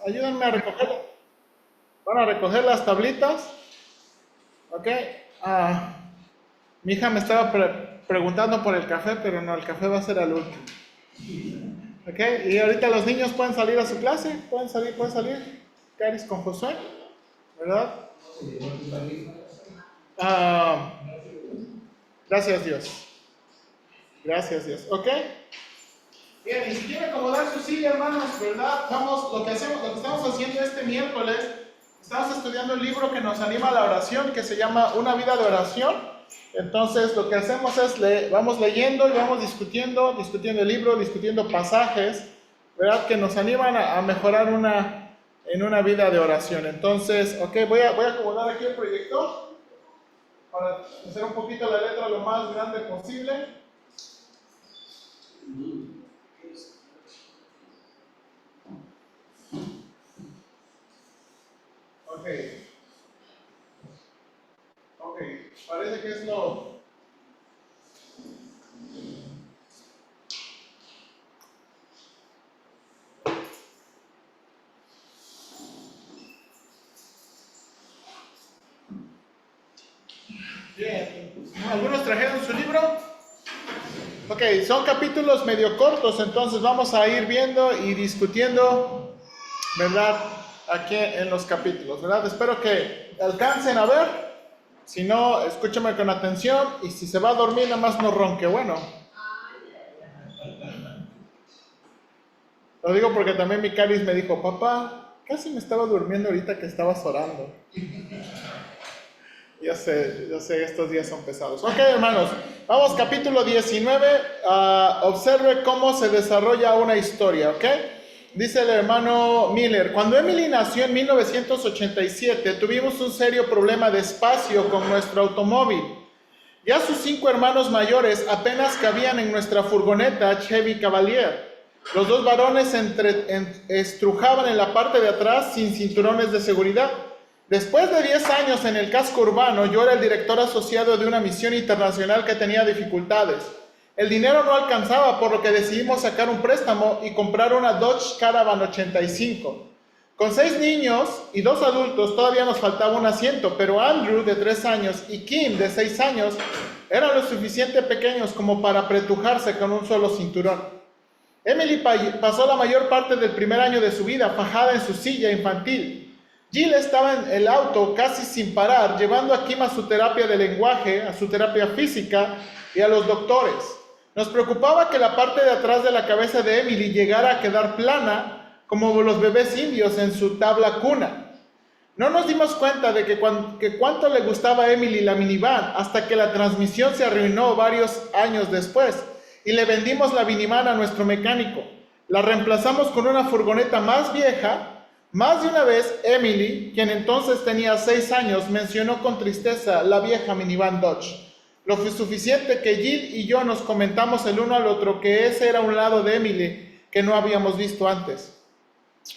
ayúdenme a recoger. Van a recoger las tablitas. Ok. Ah, mi hija me estaba preguntando por el café, pero no, el café va a ser al último. Ok. Y ahorita los niños pueden salir a su clase. Pueden salir, pueden salir. Caris con Josué. ¿Verdad? Ah, gracias Dios. Gracias Dios. Ok. Bien, y si quieren acomodar su silla, hermanos, ¿verdad? Vamos, lo que estamos haciendo este miércoles, estamos estudiando un libro que nos anima a la oración, que se llama Una vida de oración. Entonces, lo que hacemos es, vamos leyendo y vamos discutiendo el libro, discutiendo pasajes, ¿verdad? Que nos animan a mejorar en una vida de oración. Entonces, ok, voy a acomodar aquí el proyector para hacer un poquito la letra lo más grande posible. Ok, parece que es lo... Bien, ¿algunos trajeron su libro? Ok, son capítulos medio cortos, entonces vamos a ir viendo y discutiendo, ¿verdad? Aquí en los capítulos, ¿verdad? Espero que alcancen a ver. Si no, escúchame con atención y si se va a dormir, nada más no ronque. Bueno, lo digo porque también mi Caris me dijo, papá, casi me estaba durmiendo ahorita que estabas orando. Yo sé, estos días son pesados. Ok, hermanos, vamos capítulo 19. Observe cómo se desarrolla una historia, ¿ok? Dice el hermano Miller, cuando Emily nació en 1987, tuvimos un serio problema de espacio con nuestro automóvil. Ya sus 5 hermanos mayores apenas cabían en nuestra furgoneta Chevy Cavalier. Los 2 varones estrujaban en la parte de atrás sin cinturones de seguridad. Después de 10 años en el casco urbano, yo era el director asociado de una misión internacional que tenía dificultades. El dinero no alcanzaba, por lo que decidimos sacar un préstamo y comprar una Dodge Caravan 85. Con 6 niños y 2 adultos todavía nos faltaba un asiento, pero Andrew, de 3 años, y Kim, de 6 años, eran lo suficiente pequeños como para apretujarse con un solo cinturón. Emily pasó la mayor parte del primer año de su vida fajada en su silla infantil. Jill estaba en el auto casi sin parar, llevando a Kim a su terapia de lenguaje, a su terapia física y a los doctores. Nos preocupaba que la parte de atrás de la cabeza de Emily llegara a quedar plana, como los bebés indios en su tabla cuna. No nos dimos cuenta de que cuánto le gustaba a Emily la minivan, hasta que la transmisión se arruinó varios años después, y le vendimos la minivan a nuestro mecánico. La reemplazamos con una furgoneta más vieja. Más de una vez, Emily, quien entonces tenía 6 años, mencionó con tristeza la vieja minivan Dodge. Lo suficiente que Jill y yo nos comentamos el uno al otro que ese era un lado de Emily que no habíamos visto antes.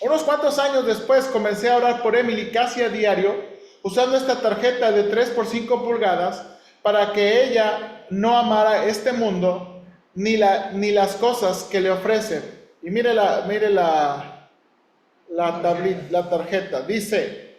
Unos cuantos años después comencé a orar por Emily casi a diario, usando esta tarjeta de 3 por 5 pulgadas para que ella no amara este mundo ni las cosas que le ofrecen. Y mire la tarjeta. Dice,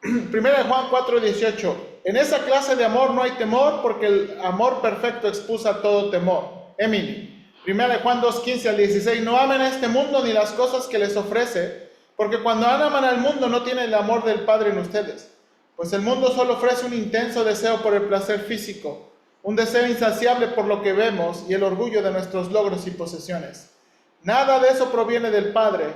1 Juan 4:18, en esa clase de amor no hay temor, porque el amor perfecto expulsa todo temor. Emily. 1 Juan 2:15 al 16, no amen a este mundo ni las cosas que les ofrece, porque cuando aman al mundo no tienen el amor del Padre en ustedes, pues el mundo solo ofrece un intenso deseo por el placer físico, un deseo insaciable por lo que vemos y el orgullo de nuestros logros y posesiones. Nada de eso proviene del Padre,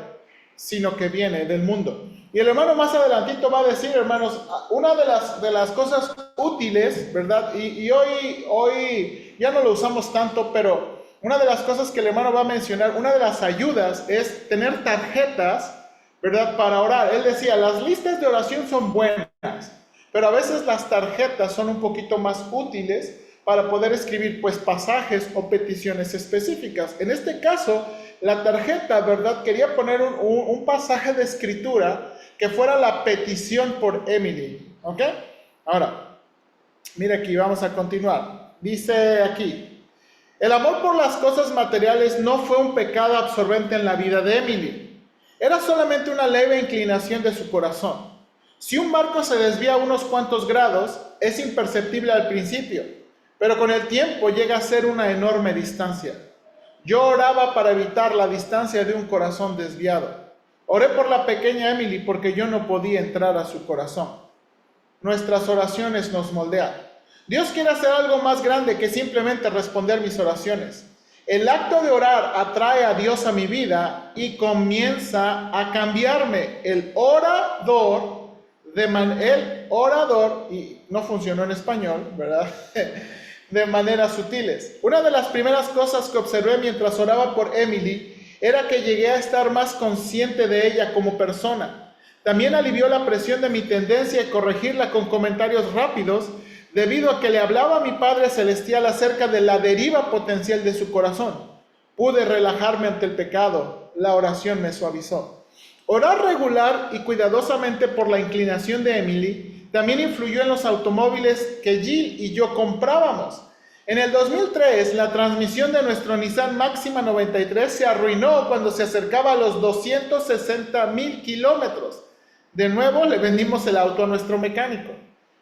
sino que viene del mundo. Y el hermano más adelantito va a decir, hermanos, una de las cosas útiles, ¿verdad? Y hoy ya no lo usamos tanto, pero una de las cosas que el hermano va a mencionar, una de las ayudas es tener tarjetas, ¿verdad? Para orar. Él decía, las listas de oración son buenas, pero a veces las tarjetas son un poquito más útiles para poder escribir pues pasajes o peticiones específicas. En este caso, la tarjeta, ¿verdad? Quería poner un pasaje de escritura que fuera la petición por Emily, ¿ok? Ahora, mira aquí, vamos a continuar. Dice aquí, el amor por las cosas materiales no fue un pecado absorbente en la vida de Emily. Era solamente una leve inclinación de su corazón. Si un barco se desvía unos cuantos grados, es imperceptible al principio, pero con el tiempo llega a ser una enorme distancia. Yo oraba para evitar la distancia de un corazón desviado. Oré por la pequeña Emily porque yo no podía entrar a su corazón. Nuestras oraciones nos moldean. Dios quiere hacer algo más grande que simplemente responder mis oraciones. El acto de orar atrae a Dios a mi vida y comienza a cambiarme. El orador, y no funcionó en español, ¿verdad? De maneras sutiles. Una de las primeras cosas que observé mientras oraba por Emily era que llegué a estar más consciente de ella como persona. También alivió la presión de mi tendencia a corregirla con comentarios rápidos, debido a que le hablaba a mi Padre Celestial acerca de la deriva potencial de su corazón. Pude relajarme ante el pecado. La oración me suavizó. Orar regular y cuidadosamente por la inclinación de Emily también influyó en los automóviles que Jill y yo comprábamos. En el 2003, la transmisión de nuestro Nissan Máxima 93 se arruinó cuando se acercaba a los 260,000 kilómetros. De nuevo, le vendimos el auto a nuestro mecánico.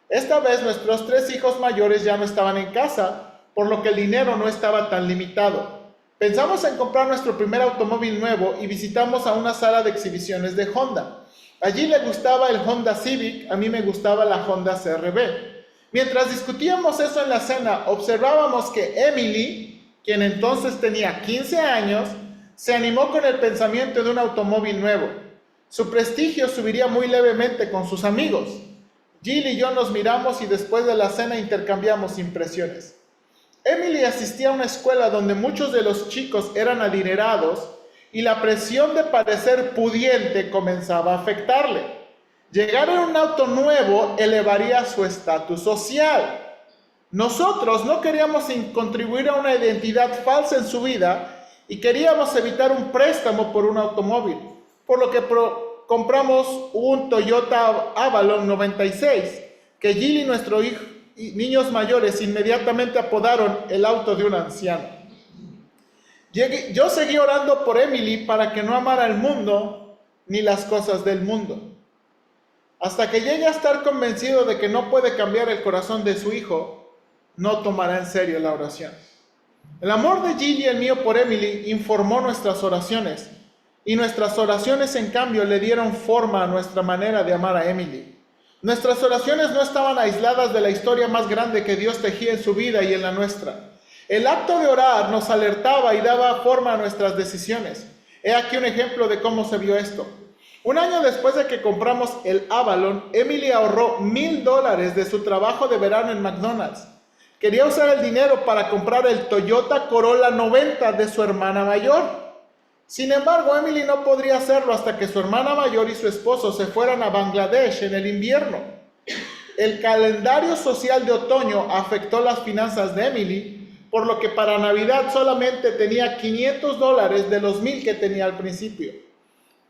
Esta vez, nuestros 3 hijos mayores ya no estaban en casa, por lo que el dinero no estaba tan limitado. Pensamos en comprar nuestro primer automóvil nuevo y visitamos a una sala de exhibiciones de Honda. Allí le gustaba el Honda Civic, a mí me gustaba la Honda CR-V. Mientras discutíamos eso en la cena, observábamos que Emily, quien entonces tenía 15 años, se animó con el pensamiento de un automóvil nuevo. Su prestigio subiría muy levemente con sus amigos. Jill y yo nos miramos y después de la cena intercambiamos impresiones. Emily asistía a una escuela donde muchos de los chicos eran adinerados y la presión de parecer pudiente comenzaba a afectarle. Llegar en un auto nuevo elevaría su estatus social. Nosotros no queríamos contribuir a una identidad falsa en su vida y queríamos evitar un préstamo por un automóvil, por lo que compramos un Toyota Avalon 96, que Jill y nuestros niños mayores inmediatamente apodaron el auto de un anciano. Yo seguí orando por Emily para que no amara el mundo ni las cosas del mundo, hasta que llegue a estar convencido de que no puede cambiar el corazón de su hijo. No tomará en serio la oración. El amor de Jill y el mío por Emily informó nuestras oraciones, y nuestras oraciones en cambio le dieron forma a nuestra manera de amar a Emily. Nuestras oraciones no estaban aisladas de la historia más grande que Dios tejía en su vida y en la nuestra. El acto de orar nos alertaba y daba forma a nuestras decisiones. He aquí un ejemplo de cómo se vio esto. Un año después de que compramos el Avalon, Emily ahorró $1,000 de su trabajo de verano en McDonald's. Quería usar el dinero para comprar el Toyota Corolla 90 de su hermana mayor. Sin embargo, Emily no podría hacerlo hasta que su hermana mayor y su esposo se fueran a Bangladesh en el invierno. El calendario social de otoño afectó las finanzas de Emily, por lo que para Navidad solamente tenía $500 de los 1,000 que tenía al principio.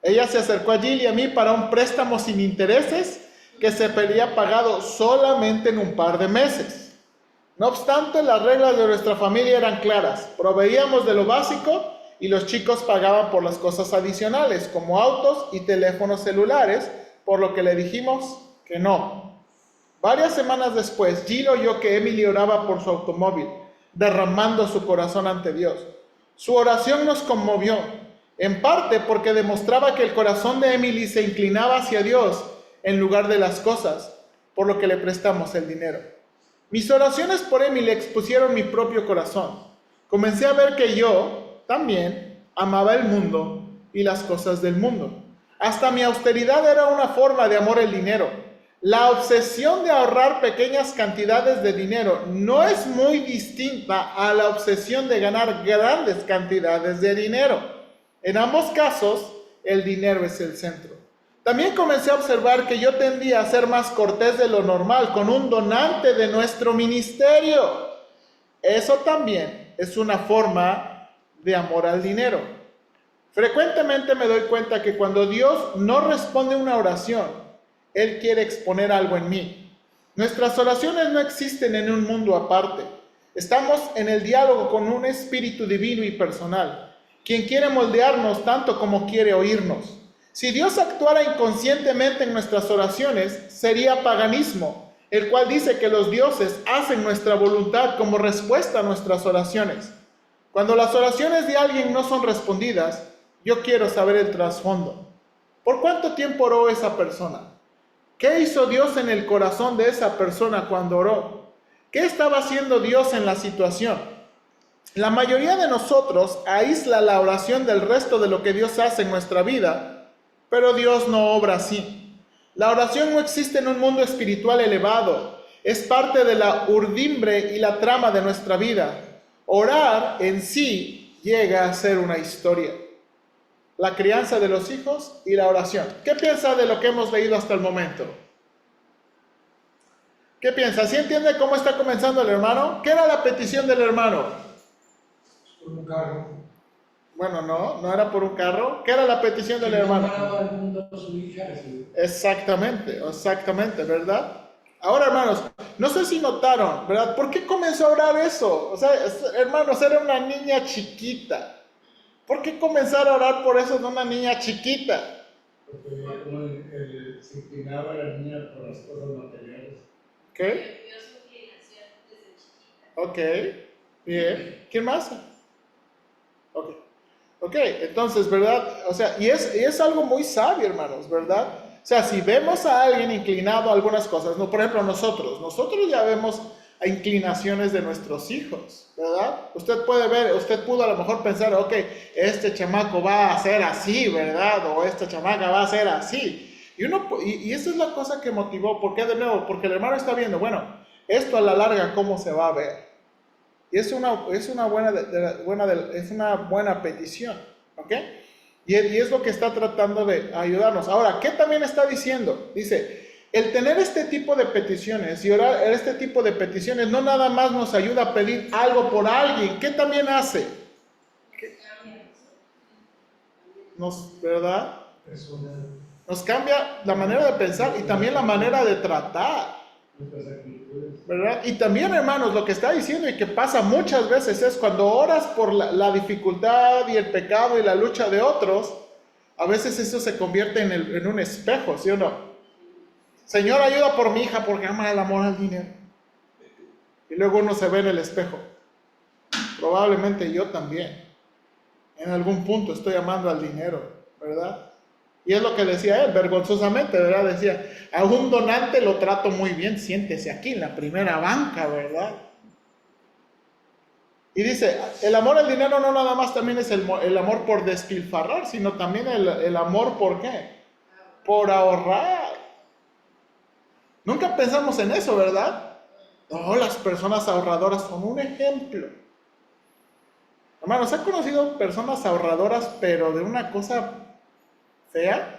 Ella se acercó a Jill y a mí para un préstamo sin intereses que se pedía pagado solamente en un par de meses. No obstante, las reglas de nuestra familia eran claras. Proveíamos de lo básico y los chicos pagaban por las cosas adicionales, como autos y teléfonos celulares, por lo que le dijimos que no. Varias semanas después, Jill oyó que Emily oraba por su automóvil, derramando su corazón ante Dios. Su oración nos conmovió, en parte porque demostraba que el corazón de Emily se inclinaba hacia Dios en lugar de las cosas, por lo que le prestamos el dinero. Mis oraciones por Emily expusieron mi propio corazón. Comencé a ver que yo también amaba el mundo y las cosas del mundo. Hasta mi austeridad era una forma de amor al dinero. La obsesión de ahorrar pequeñas cantidades de dinero no es muy distinta a la obsesión de ganar grandes cantidades de dinero. En ambos casos, el dinero es el centro. También comencé a observar que yo tendía a ser más cortés de lo normal con un donante de nuestro ministerio. Eso también es una forma de amor al dinero. Frecuentemente me doy cuenta que cuando Dios no responde una oración, Él quiere exponer algo en mí. Nuestras oraciones no existen en un mundo aparte. Estamos en el diálogo con un espíritu divino y personal, quien quiere moldearnos tanto como quiere oírnos. Si Dios actuara inconscientemente en nuestras oraciones, sería paganismo, el cual dice que los dioses hacen nuestra voluntad como respuesta a nuestras oraciones. Cuando las oraciones de alguien no son respondidas, yo quiero saber el trasfondo. ¿Por cuánto tiempo oró esa persona? ¿Qué hizo Dios en el corazón de esa persona cuando oró? ¿Qué estaba haciendo Dios en la situación? La mayoría de nosotros aísla la oración del resto de lo que Dios hace en nuestra vida, pero Dios no obra así. La oración no existe en un mundo espiritual elevado, es parte de la urdimbre y la trama de nuestra vida. Orar en sí llega a ser una historia. La crianza de los hijos y la oración. ¿Qué piensa de lo que hemos leído hasta el momento? ¿Qué piensa? ¿Sí entiende cómo está comenzando el hermano? ¿Qué era la petición del hermano? Por un carro. Bueno, no era por un carro. ¿Qué era la petición del hermano? Al mundo a su hija, Exactamente, ¿verdad? Ahora, hermanos, no sé si notaron, ¿verdad? ¿Por qué comenzó a orar eso? O sea, hermanos, era una niña chiquita. ¿Por qué comenzar a orar por eso de una niña chiquita? Porque se inclinaba la niña por las cosas materiales. ¿Ok? Ok, bien. ¿Quién más? Ok, entonces, ¿verdad? O sea, y es algo muy sabio, hermanos, ¿verdad? O sea, si vemos a alguien inclinado a algunas cosas, no, por ejemplo, nosotros ya vemos a inclinaciones de nuestros hijos, ¿verdad? Usted pudo a lo mejor pensar, ok, este chamaco va a ser así, ¿verdad? O esta chamaca va a ser así. Y esa es la cosa que motivó, ¿por qué de nuevo? Porque el hermano está viendo, bueno, esto a la larga, ¿cómo se va a ver? Y es una buena petición, ¿ok? Y es lo que está tratando de ayudarnos. Ahora, ¿qué también está diciendo? Dice, el tener este tipo de peticiones y orar este tipo de peticiones no nada más nos ayuda a pedir algo por alguien, ¿qué también hace? ¿Verdad? Nos cambia la manera de pensar y también la manera de tratar. ¿Verdad? Y también, hermanos, lo que está diciendo y que pasa muchas veces es cuando oras por la dificultad y el pecado y la lucha de otros, a veces eso se convierte en un espejo, ¿sí o no? Señor, ayuda por mi hija porque ama el amor al dinero. Y luego uno se ve en el espejo. Probablemente yo también. En algún punto estoy amando al dinero, ¿verdad? Y es lo que decía él, vergonzosamente, ¿verdad? Decía, a un donante lo trato muy bien, siéntese aquí en la primera banca, ¿verdad? Y dice, el amor al dinero no nada más también es el amor por despilfarrar, sino también el amor por ¿qué? Por ahorrar. Nunca pensamos en eso, ¿verdad? No, las personas ahorradoras son un ejemplo. Hermanos, ¿han conocido personas ahorradoras, pero de una cosa fea?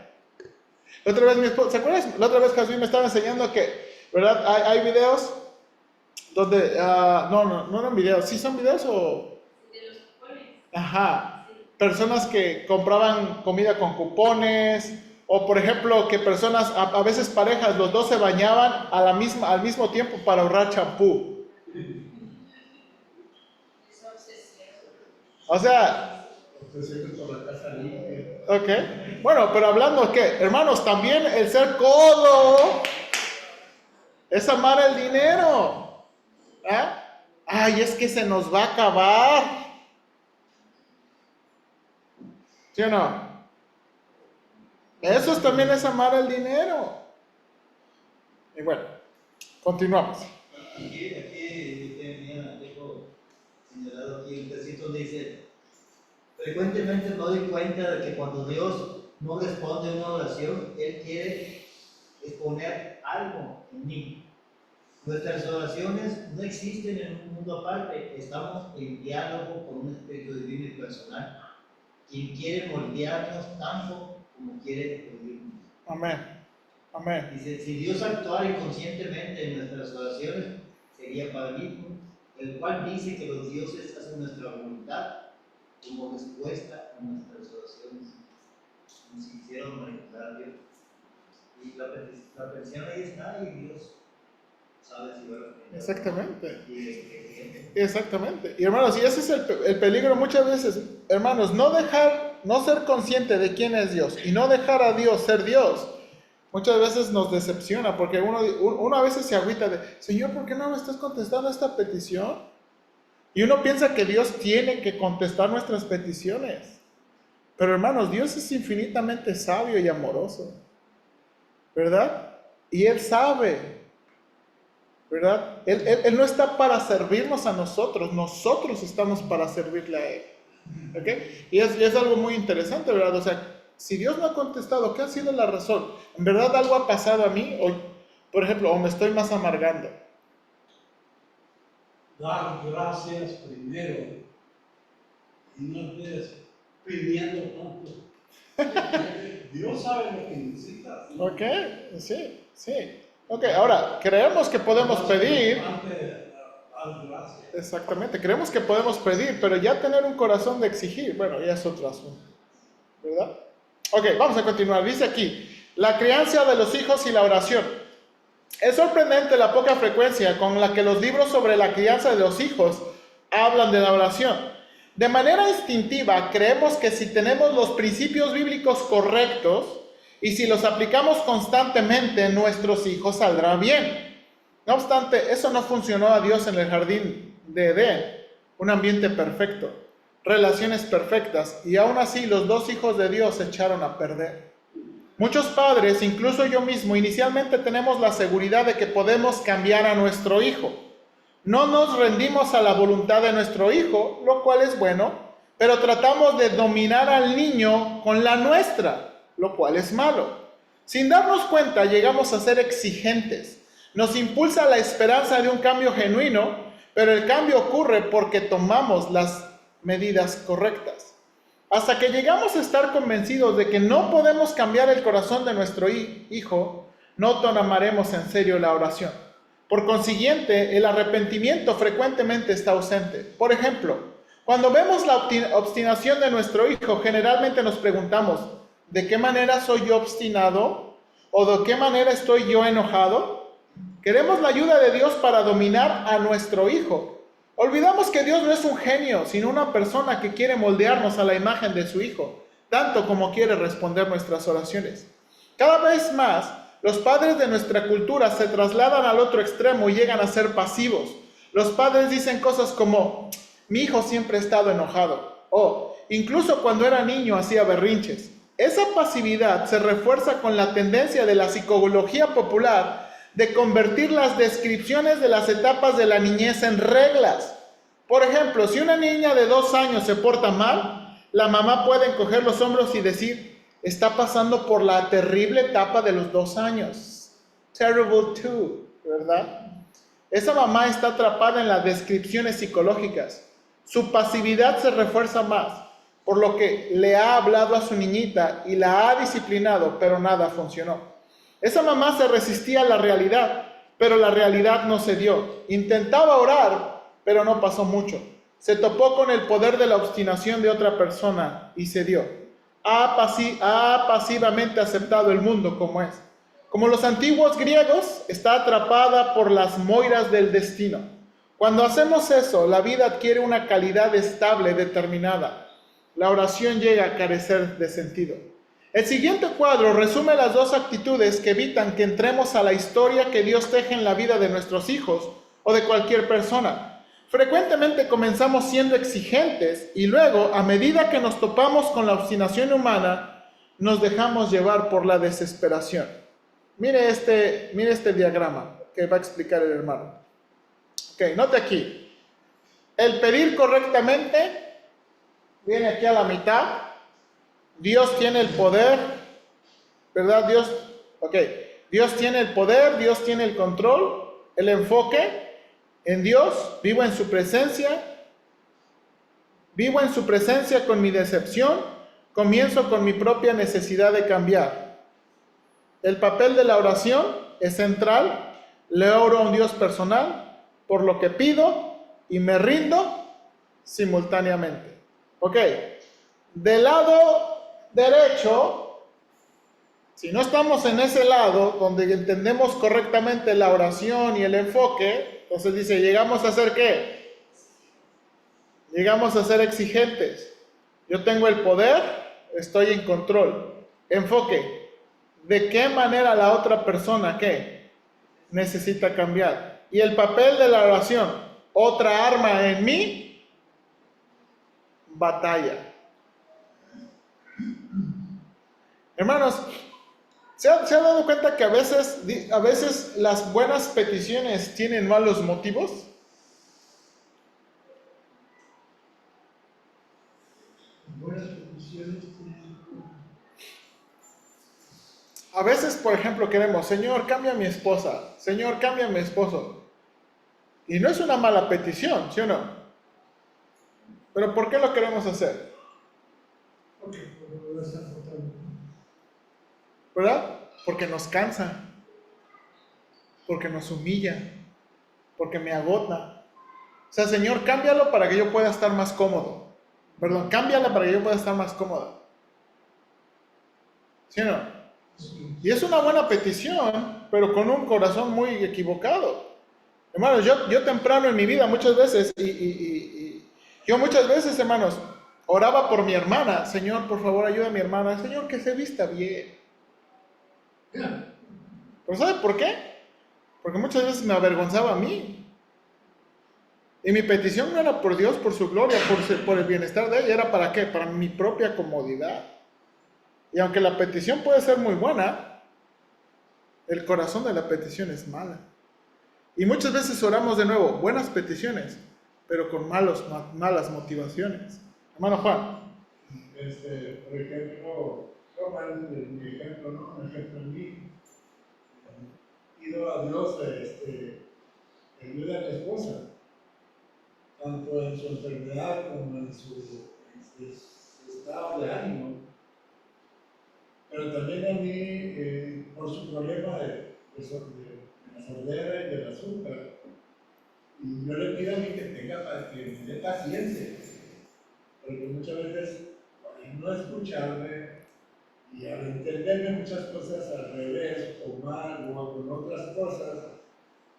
La otra vez mi esposa, ¿se acuerdan? La otra vez Jasmine me estaba enseñando que, ¿verdad? Hay videos donde, no eran videos, ¿sí son videos o? De los cupones. Ajá. Personas que compraban comida con cupones, o por ejemplo, que personas, a veces parejas, los dos se bañaban al mismo tiempo para ahorrar champú. O sea, ok. Bueno, pero hablando que, hermanos, también el ser codo es amar el dinero. Ay, es que se nos va a acabar. ¿Sí o no? Eso también es amar el dinero. Y bueno, continuamos. Aquí dejo señalado aquí un texto donde dice, frecuentemente me doy cuenta de que cuando Dios no responde a una oración, Él quiere exponer algo en mí. Nuestras oraciones no existen en un mundo aparte, estamos en diálogo con un espíritu divino y personal, quien quiere moldearnos tanto como quiere destruirnos. Amén. Dice, si Dios actuara inconscientemente en nuestras oraciones, sería paganismo, el cual dice que los dioses hacen nuestra voluntad como respuesta a nuestras oraciones, como si quisieran manipular a Dios. Y la petición ahí está y Dios sabe si va a responder. Exactamente. Exactamente. Y hermanos, y ese es el peligro muchas veces, hermanos, no dejar no ser consciente de quién es Dios y no dejar a Dios ser Dios, muchas veces nos decepciona, porque uno a veces se agüita de, Señor, ¿por qué no me estás contestando esta petición? Y uno piensa que Dios tiene que contestar nuestras peticiones. Pero hermanos, Dios es infinitamente sabio y amoroso, ¿verdad? Y Él sabe, ¿verdad? Él no está para servirnos a nosotros, nosotros estamos para servirle a Él. ¿Ok? Y es algo muy interesante, ¿verdad? O sea, si Dios no ha contestado, ¿qué ha sido la razón? ¿En verdad algo ha pasado a mí? O, por ejemplo, o me estoy más amargando. Dar gracias primero y no estés pidiendo tanto. Dios sabe lo que necesitas, ¿no? Ok, sí, sí. Ok, ahora, creemos que podemos pedir. Dar gracias. Exactamente, creemos que podemos pedir, pero ya tener un corazón de exigir, bueno, ya es otro asunto, ¿verdad? Ok, vamos a continuar. Dice aquí, la crianza de los hijos y la oración. Es sorprendente la poca frecuencia con la que los libros sobre la crianza de los hijos hablan de la oración. De manera instintiva, creemos que si tenemos los principios bíblicos correctos y si los aplicamos constantemente, nuestros hijos saldrán bien. No obstante, eso no funcionó a Dios en el jardín de Edén, un ambiente perfecto, relaciones perfectas, y aún así los dos hijos de Dios se echaron a perder. Muchos padres, incluso yo mismo, inicialmente tenemos la seguridad de que podemos cambiar a nuestro hijo. No nos rendimos a la voluntad de nuestro hijo, lo cual es bueno, pero tratamos de dominar al niño con la nuestra, lo cual es malo. Sin darnos cuenta, llegamos a ser exigentes. Nos impulsa la esperanza de un cambio genuino, pero el cambio ocurre porque tomamos las medidas correctas. Hasta que llegamos a estar convencidos de que no podemos cambiar el corazón de nuestro hijo, no tomaremos en serio la oración. Por consiguiente, el arrepentimiento frecuentemente está ausente. Por ejemplo, cuando vemos la obstinación de nuestro hijo, generalmente nos preguntamos, ¿de qué manera soy yo obstinado? ¿O de qué manera estoy yo enojado? Queremos la ayuda de Dios para dominar a nuestro hijo. Olvidamos que Dios no es un genio, sino una persona que quiere moldearnos a la imagen de su Hijo, tanto como quiere responder nuestras oraciones. Cada vez más, los padres de nuestra cultura se trasladan al otro extremo y llegan a ser pasivos. Los padres dicen cosas como, mi hijo siempre ha estado enojado, o incluso cuando era niño hacía berrinches. Esa pasividad se refuerza con la tendencia de la psicología popular de convertir las descripciones de las etapas de la niñez en reglas. Por ejemplo, si una niña de 2 años se porta mal, la mamá puede encoger los hombros y decir, está pasando por la terrible etapa de los 2 años. Terrible 2, ¿verdad? Esa mamá está atrapada en las descripciones psicológicas. Su pasividad se refuerza más, por lo que le ha hablado a su niñita y la ha disciplinado, pero nada funcionó. Esa mamá se resistía a la realidad, pero la realidad no se dio. Intentaba orar, pero no pasó mucho. Se topó con el poder de la obstinación de otra persona y se dio. Ha pasivamente aceptado el mundo como es. Como los antiguos griegos, está atrapada por las moiras del destino. Cuando hacemos eso, la vida adquiere una calidad estable determinada. La oración llega a carecer de sentido. El siguiente cuadro resume las dos actitudes que evitan que entremos a la historia que Dios teje en la vida de nuestros hijos o de cualquier persona. Frecuentemente comenzamos siendo exigentes y luego, a medida que nos topamos con la obstinación humana, nos dejamos llevar por la desesperación. Mire este diagrama que va a explicar el hermano. Ok, note aquí. El pedir correctamente viene aquí a la mitad. Dios tiene el poder, ¿verdad? Dios tiene el poder, Dios tiene el control, el enfoque en Dios, vivo en su presencia con mi decepción, comienzo con mi propia necesidad de cambiar. El papel de la oración es central, le oro a un Dios personal, por lo que pido y me rindo simultáneamente. Ok, del lado derecho, si no estamos en ese lado donde entendemos correctamente la oración y el enfoque, entonces dice, llegamos a ser ¿qué? Llegamos a ser exigentes. Yo tengo el poder, estoy en control. Enfoque. ¿De qué manera la otra persona qué necesita cambiar? Y el papel de la oración, otra arma en mi batalla. Hermanos, ¿se ha dado cuenta que a veces las buenas peticiones tienen malos motivos? Buenas peticiones. A veces, por ejemplo, queremos, Señor, cambia a mi esposa, Señor, cambia a mi esposo. Y no es una mala petición, ¿sí o no? Pero ¿por qué lo queremos hacer? Ok, pero no está faltando. ¿Verdad? Porque nos cansa, porque nos humilla, porque me agota. O sea, Señor, cámbialo para que yo pueda estar más cómodo. Perdón, cámbiala para que yo pueda estar más cómoda. ¿Sí o no? Sí. Y es una buena petición, pero con un corazón muy equivocado. Hermanos, yo temprano en mi vida muchas veces, yo muchas veces, hermanos, oraba por mi hermana. Señor, por favor, ayuda a mi hermana. Señor, que se vista bien. ¿Pero sabe por qué? Porque muchas veces me avergonzaba a mí. Y mi petición no era por Dios, por su gloria, por el bienestar de ella. ¿Era para qué? Para mi propia comodidad. Y aunque la petición puede ser muy buena, el corazón de la petición es mala. Y muchas veces oramos de nuevo, buenas peticiones, pero con malas motivaciones. Hermano Juan. Por ejemplo, toman mi ejemplo, ¿no? Un ejemplo en mí. Pido a Dios ayuda a mi esposa, tanto en su enfermedad como en su estado de ánimo. Pero también a mí, por su problema de la sordera y del azúcar. Y yo le pido a mí que me dé paciencia, porque muchas veces, al no escucharme y al entenderme muchas cosas al revés o mal o con otras cosas,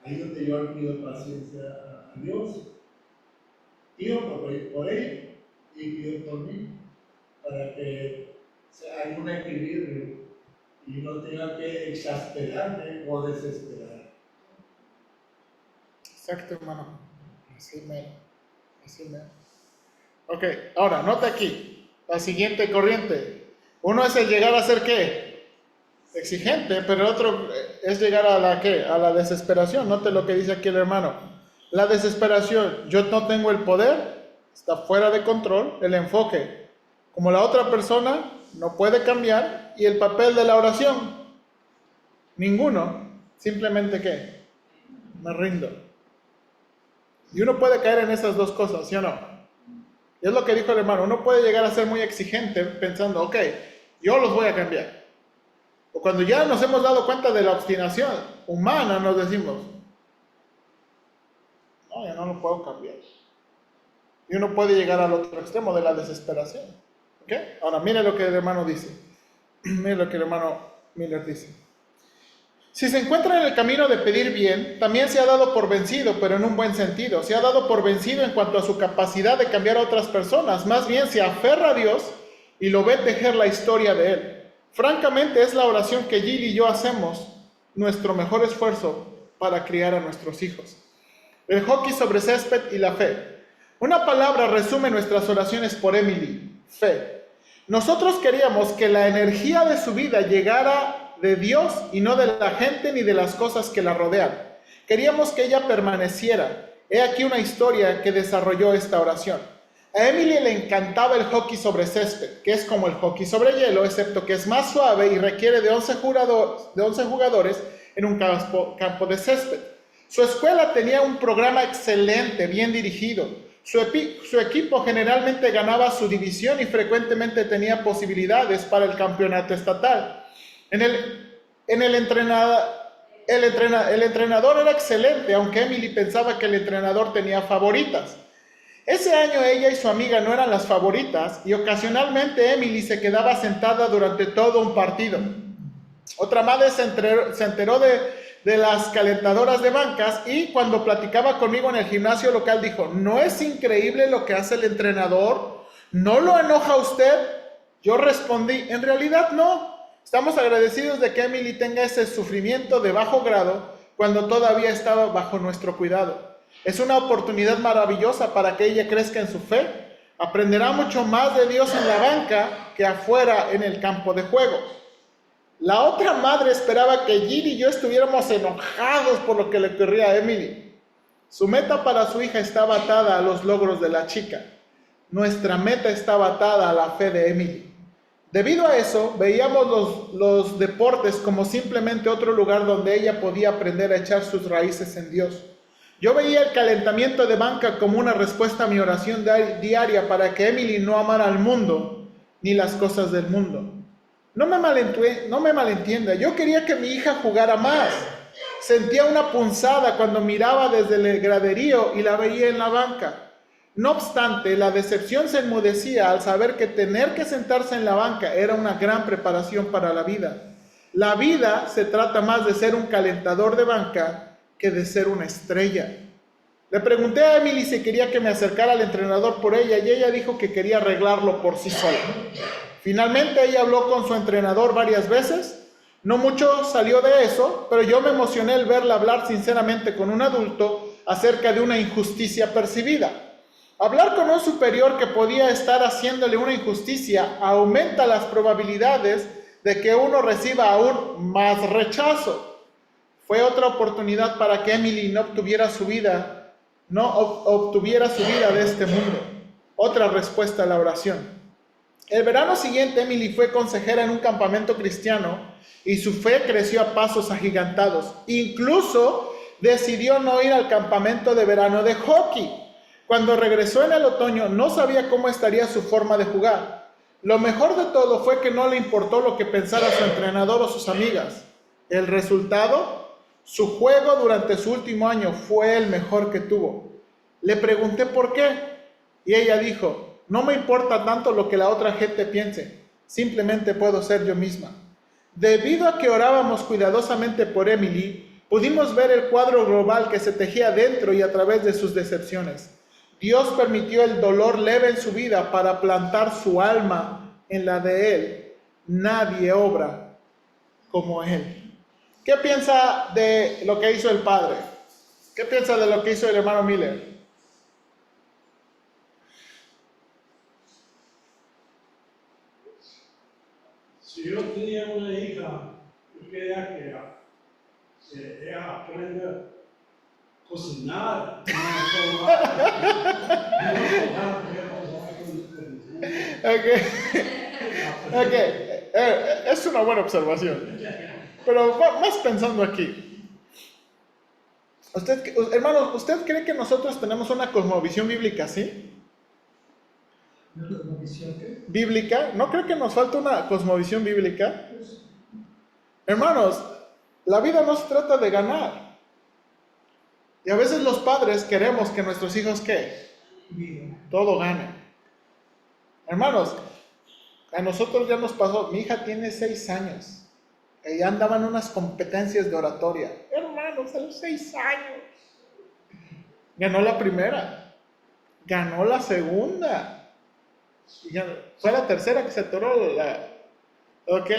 ahí es donde yo le pido paciencia a Dios. Pido por ella y pido por mí, para que haya un equilibrio y no tenga que exasperarme o desesperar. Exacto, hermano. Así mero. Así mero. Ok, ahora, nota aquí. La siguiente corriente. Uno es el llegar a ser ¿qué? Exigente, pero el otro es llegar a la ¿qué? A la desesperación. Note lo que dice aquí el hermano. La desesperación, yo no tengo el poder, está fuera de control. El enfoque, como la otra persona no puede cambiar. Y el papel de la oración, ninguno. Simplemente ¿qué? Me rindo. Y uno puede caer en esas dos cosas, ¿sí o no? Y es lo que dijo el hermano, uno puede llegar a ser muy exigente pensando, ok, yo los voy a cambiar. O cuando ya nos hemos dado cuenta de la obstinación humana, nos decimos, no, yo no lo puedo cambiar. Y uno puede llegar al otro extremo de la desesperación. ¿Ok? Ahora, mire lo que el hermano dice. Mire lo que el hermano Miller dice. Si se encuentra en el camino de pedir bien, también se ha dado por vencido, pero en un buen sentido. Se ha dado por vencido en cuanto a su capacidad de cambiar a otras personas. Más bien se aferra a Dios y lo ve tejer la historia de Él. Francamente, es la oración que Jill y yo hacemos nuestro mejor esfuerzo para criar a nuestros hijos. El hockey sobre césped y la fe. Una palabra resume nuestras oraciones por Emily: fe. Nosotros queríamos que la energía de su vida llegara de Dios y no de la gente ni de las cosas que la rodean. Queríamos que ella permaneciera. He aquí una historia que desarrolló esta oración. A Emily le encantaba el hockey sobre césped, que es como el hockey sobre hielo, excepto que es más suave y requiere de 11 jugadores en un campo de césped. Su escuela tenía un programa excelente, bien dirigido. Su equipo generalmente ganaba su división y frecuentemente tenía posibilidades para el campeonato estatal. El entrenador era excelente, aunque Emily pensaba que el entrenador tenía favoritas. Ese año ella y su amiga no eran las favoritas y ocasionalmente Emily se quedaba sentada durante todo un partido. Otra madre se enteró de las calentadoras de bancas y cuando platicaba conmigo en el gimnasio local dijo, ¿no es increíble lo que hace el entrenador? ¿No lo enoja a usted? Yo respondí, en realidad no. Estamos agradecidos de que Emily tenga ese sufrimiento de bajo grado cuando todavía estaba bajo nuestro cuidado. Es una oportunidad maravillosa para que ella crezca en su fe. Aprenderá mucho más de Dios en la banca que afuera en el campo de juego. La otra madre esperaba que Jill y yo estuviéramos enojados por lo que le ocurría a Emily. Su meta para su hija estaba atada a los logros de la chica. Nuestra meta estaba atada a la fe de Emily. Debido a eso, veíamos los deportes como simplemente otro lugar donde ella podía aprender a echar sus raíces en Dios. Yo veía el calentamiento de banca como una respuesta a mi oración diaria para que Emily no amara al mundo ni las cosas del mundo. No me malentienda, yo quería que mi hija jugara más. Sentía una punzada cuando miraba desde el graderío y la veía en la banca. No obstante, la decepción se enmudecía al saber que tener que sentarse en la banca era una gran preparación para la vida. La vida se trata más de ser un calentador de banca que de ser una estrella. Le pregunté a Emily si quería que me acercara al entrenador por ella y ella dijo que quería arreglarlo por sí sola. Finalmente ella habló con su entrenador varias veces. No mucho salió de eso, pero yo me emocioné al verla hablar sinceramente con un adulto acerca de una injusticia percibida. Hablar con un superior que podía estar haciéndole una injusticia aumenta las probabilidades de que uno reciba aún más rechazo. Fue otra oportunidad para que Emily no obtuviera su vida de este mundo. Otra respuesta a la oración. El verano siguiente Emily fue consejera en un campamento cristiano y su fe creció a pasos agigantados. Incluso decidió no ir al campamento de verano de hockey. Cuando regresó en el otoño no sabía cómo estaría su forma de jugar. Lo mejor de todo fue que no le importó lo que pensara su entrenador o sus amigas. El resultado, su juego durante su último año fue el mejor que tuvo. Le pregunté por qué y ella dijo, no me importa tanto lo que la otra gente piense, simplemente puedo ser yo misma. Debido a que orábamos cuidadosamente por Emily, pudimos ver el cuadro global que se tejía dentro y a través de sus decepciones. Dios permitió el dolor leve en su vida para plantar su alma en la de Él. Nadie obra como Él. ¿Qué piensa de lo que hizo el padre? ¿Qué piensa de lo que hizo el hermano Miller? Si yo tenía una hija, yo quería que ella aprenda a cocinar, Ok, es una buena observación. Pero más pensando aquí. Hermanos, ¿usted cree que nosotros tenemos una cosmovisión bíblica así? ¿Una cosmovisión qué? ¿Bíblica? ¿No creo que nos falta una cosmovisión bíblica? Hermanos, la vida no se trata de ganar. Y a veces los padres queremos que nuestros hijos, ¿qué? Todo ganen. Hermanos, a nosotros ya nos pasó, mi hija tiene 6 años. Ella andaba en unas competencias de oratoria. Hermanos, a los 6 años. Ganó la primera. Ganó la segunda. Y ya, fue la tercera que se atoró Ok.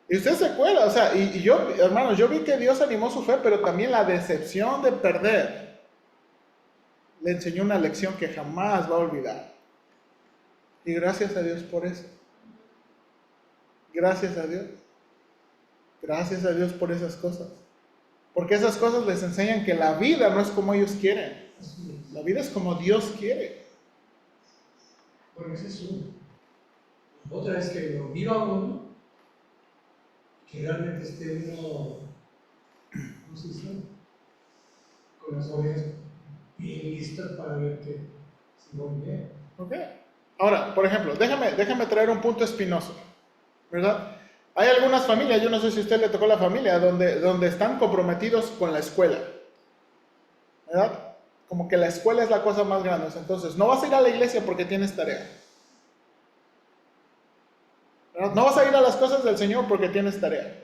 Y usted se acuerda, o sea, y yo, hermanos, yo vi que Dios animó su fe, pero también la decepción de perder le enseñó una lección que jamás va a olvidar. Y gracias a Dios por eso. Gracias a Dios. Gracias a Dios por esas cosas. Porque esas cosas les enseñan que la vida no es como ellos quieren. La vida es como Dios quiere. Bueno, esa es una. Otra es que lo viva uno, que realmente esté uno, ¿cómo se dice? Con las orejas bien listas para ver que se va bien. Ok. Ahora, por ejemplo, déjame traer un punto espinoso, ¿verdad? Hay algunas familias, yo no sé si a usted le tocó la familia, donde están comprometidos con la escuela, ¿verdad? Como que la escuela es la cosa más grande. Entonces, no vas a ir a la iglesia porque tienes tarea. ¿Verdad? No vas a ir a las cosas del Señor porque tienes tarea.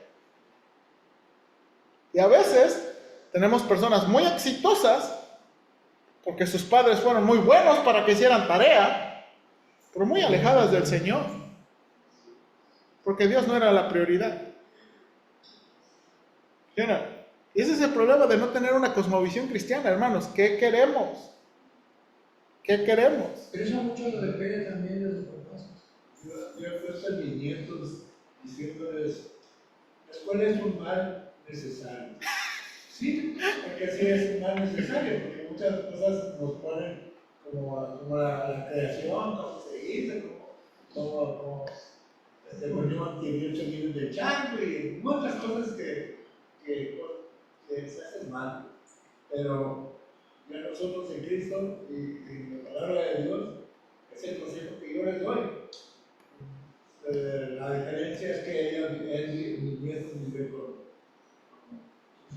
Y a veces tenemos personas muy exitosas porque sus padres fueron muy buenos para que hicieran tarea, pero muy alejadas del Señor. porque Dios no era la prioridad. ¿Sí o no? Y ese es el problema de no tener una cosmovisión cristiana, hermanos. ¿Qué queremos? ¿Qué queremos? Pero eso mucho depende también de los propósitos. Yo he puesto a mis nietos diciéndoles, la escuela es un mal necesario. Sí, porque sí es un mal necesario, porque muchas cosas nos ponen como la creación, como se hizo, como volvimos a adquirir 8 libros de chango y muchas cosas que se hacen mal. Pero ya nosotros en Cristo y la palabra de Dios es el consejo que yo les doy. La diferencia es que mis nietos viven con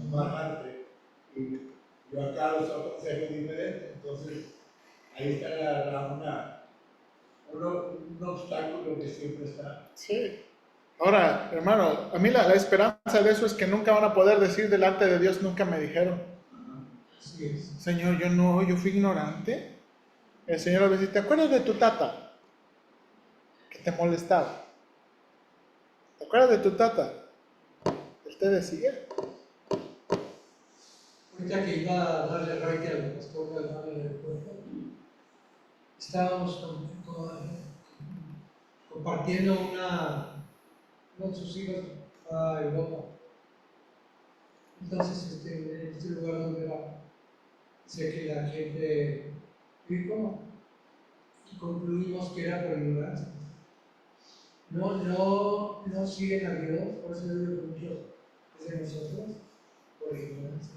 más arte y yo acá los aconsejo diferente. Entonces ahí está un obstáculo que siempre está. Sí. Ahora, hermano, a mí la esperanza de eso es que nunca van a poder decir delante de Dios, nunca me dijeron. Así es. Señor, yo fui ignorante. El Señor le dice, ¿te acuerdas de tu tata? Que te molestaba. ¿Te acuerdas de tu tata? Él te decía. Ahorita que iba a darle raite al pastor de la puerta, estábamos compartiendo uno de sus hijos a Europa. Entonces, en este lugar donde era, sé que la gente dijo y concluimos que era por ignorancia. No siguen a Dios, por eso yo digo que muchos de nosotros, por ignorancia.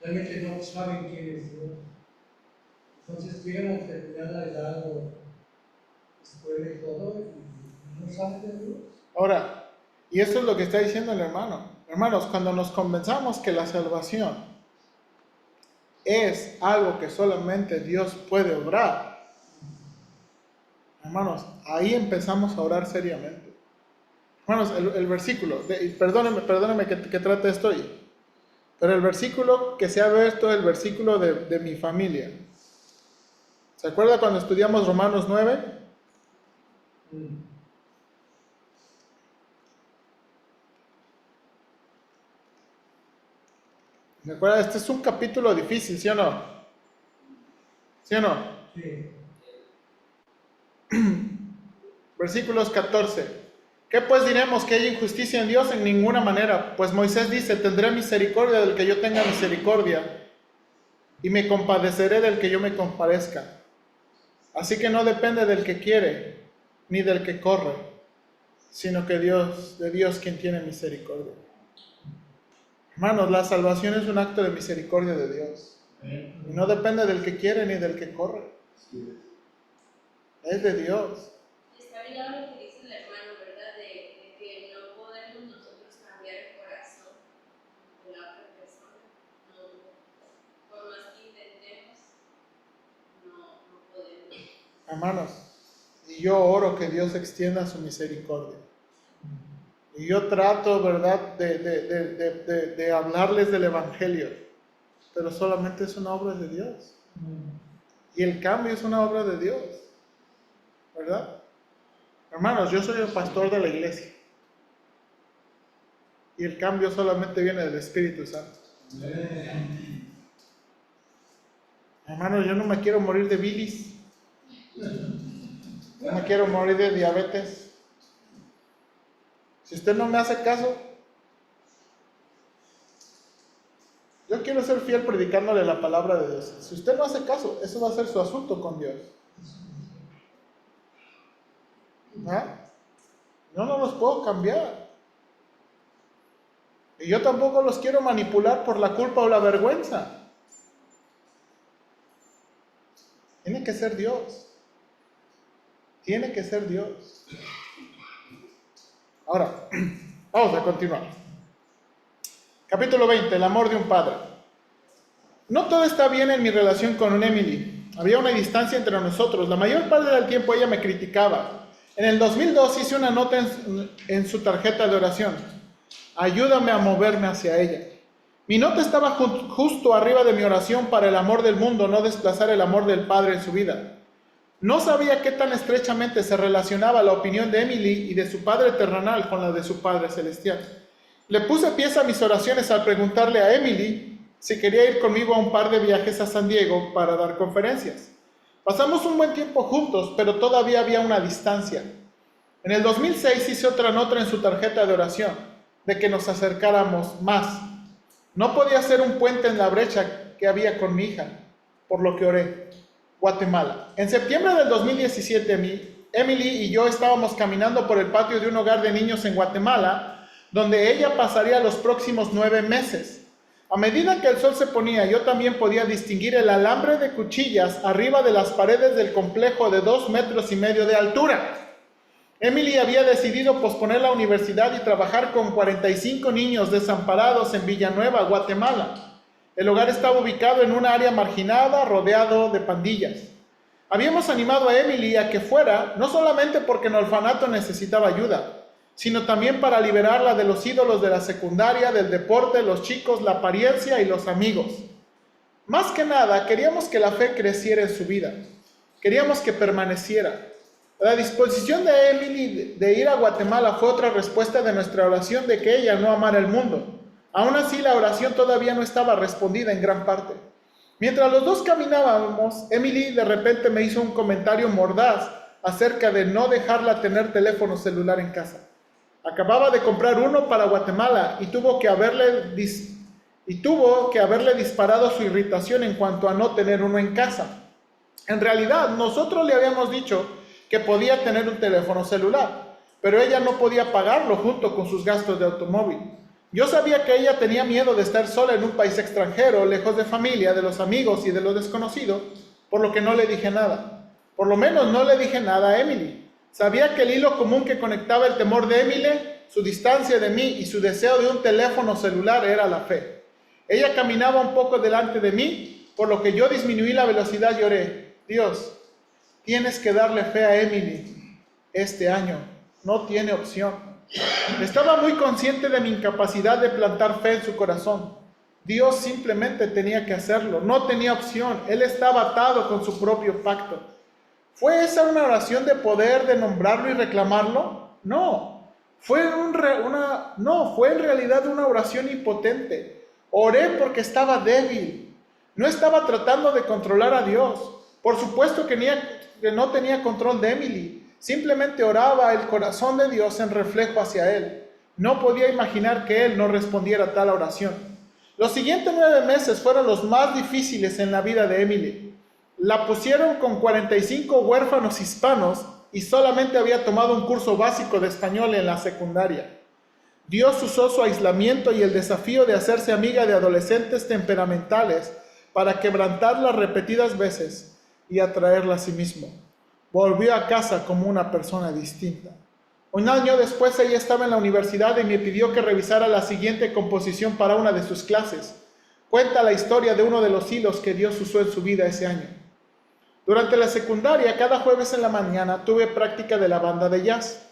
Realmente no saben quién es Dios. Entonces llegan a determinada edad o escuela y todo, y no saben de Dios. Ahora, y eso es lo que está diciendo el hermano. Hermanos, cuando nos convencamos que la salvación es algo que solamente Dios puede obrar, hermanos, ahí empezamos a orar seriamente. Hermanos, el versículo, perdónenme que trate esto ahí, pero el versículo que se ha visto es el versículo de mi familia. ¿Se acuerda cuando estudiamos Romanos 9? ¿Se acuerda? Este es un capítulo difícil, ¿sí o no? ¿Sí o no? Sí. Versículos 14. ¿Qué pues diremos? ¿Que hay injusticia en Dios? En ninguna manera. Pues Moisés dice, tendré misericordia del que yo tenga misericordia, y me compadeceré del que yo me compadezca. Así que no depende del que quiere, ni del que corre, sino que de Dios quien tiene misericordia. Hermanos, la salvación es un acto de misericordia de Dios. Y no depende del que quiere ni del que corre. Es de Dios. Está ligado a lo que dice el hermano, ¿verdad? De que no podemos nosotros cambiar el corazón de la otra persona. No, por más que intentemos, no podemos. Hermanos, y yo oro que Dios extienda su misericordia. Y yo trato, ¿verdad?, de hablarles del Evangelio, pero solamente es una obra de Dios. Y el cambio es una obra de Dios, ¿verdad? Hermanos, yo soy el pastor de la iglesia. Y el cambio solamente viene del Espíritu Santo. Hermanos, yo no me quiero morir de bilis. No me quiero morir de diabetes. Si usted no me hace caso, yo quiero ser fiel predicándole la palabra de Dios. Si usted no hace caso, eso va a ser su asunto con Dios. ¿Ah? Yo no los puedo cambiar. Y yo tampoco los quiero manipular por la culpa o la vergüenza. Tiene que ser Dios. Tiene que ser Dios. Ahora, vamos a continuar. Capítulo 20, el amor de un padre. No todo está bien en mi relación con Emily. Había una distancia entre nosotros. La mayor parte del tiempo ella me criticaba. En el 2002 hice una nota en su tarjeta de oración. Ayúdame a moverme hacia ella. Mi nota estaba justo arriba de mi oración para el amor del mundo, no desplazar el amor del Padre en su vida. No sabía qué tan estrechamente se relacionaba la opinión de Emily y de su padre terrenal con la de su Padre celestial. Le puse pies a mis oraciones al preguntarle a Emily si quería ir conmigo a un par de viajes a San Diego para dar conferencias. Pasamos un buen tiempo juntos, pero todavía había una distancia. En el 2006 hice otra nota en su tarjeta de oración, de que nos acercáramos más. No podía hacer un puente en la brecha que había con mi hija, por lo que oré. Guatemala. En septiembre del 2017, Emily y yo estábamos caminando por el patio de un hogar de niños en Guatemala, donde ella pasaría los próximos 9 meses. A medida que el sol se ponía, yo también podía distinguir el alambre de cuchillas arriba de las paredes del complejo de 2,5 metros de altura. Emily había decidido posponer la universidad y trabajar con 45 niños desamparados en Villanueva, Guatemala. El hogar estaba ubicado en un área marginada, rodeado de pandillas. Habíamos animado a Emily a que fuera, no solamente porque el orfanato necesitaba ayuda, sino también para liberarla de los ídolos de la secundaria, del deporte, los chicos, la apariencia y los amigos. Más que nada, queríamos que la fe creciera en su vida. Queríamos que permaneciera. La disposición de Emily de ir a Guatemala fue otra respuesta de nuestra oración de que ella no amara el mundo. Aún así, la oración todavía no estaba respondida en gran parte. Mientras los dos caminábamos, Emily de repente me hizo un comentario mordaz acerca de no dejarla tener teléfono celular en casa. Acababa de comprar uno para Guatemala y tuvo que haberle disparado su irritación en cuanto a no tener uno en casa. En realidad, nosotros le habíamos dicho que podía tener un teléfono celular, pero ella no podía pagarlo junto con sus gastos de automóvil. Yo sabía que ella tenía miedo de estar sola en un país extranjero, lejos de familia, de los amigos y de lo desconocido, por lo que no le dije nada. Por lo menos no le dije nada a Emily. Sabía que el hilo común que conectaba el temor de Emily, su distancia de mí y su deseo de un teléfono celular era la fe. Ella caminaba un poco delante de mí, por lo que yo disminuí la velocidad y oré: Dios, tienes que darle fe a Emily este año, no tiene opción. Estaba muy consciente de mi incapacidad de plantar fe en su corazón. Dios simplemente tenía que hacerlo, no tenía opción. Él estaba atado con su propio pacto. ¿Fue esa una oración de poder, de nombrarlo y reclamarlo? No. Fue en realidad una oración impotente. Oré porque estaba débil. No estaba tratando de controlar a Dios. Por supuesto que no tenía control de Emily. Simplemente oraba el corazón de Dios en reflejo hacia Él. No podía imaginar que Él no respondiera a tal oración. Los siguientes 9 meses fueron los más difíciles en la vida de Emily. La pusieron con 45 huérfanos hispanos y solamente había tomado un curso básico de español en la secundaria. Dios usó su aislamiento y el desafío de hacerse amiga de adolescentes temperamentales para quebrantarlas repetidas veces y atraerla a sí mismo. Volvió a casa como una persona distinta. Un año después ella estaba en la universidad y me pidió que revisara la siguiente composición para una de sus clases. Cuenta la historia de uno de los hilos que Dios usó en su vida ese año. Durante la secundaria, cada jueves en la mañana tuve práctica de la banda de jazz.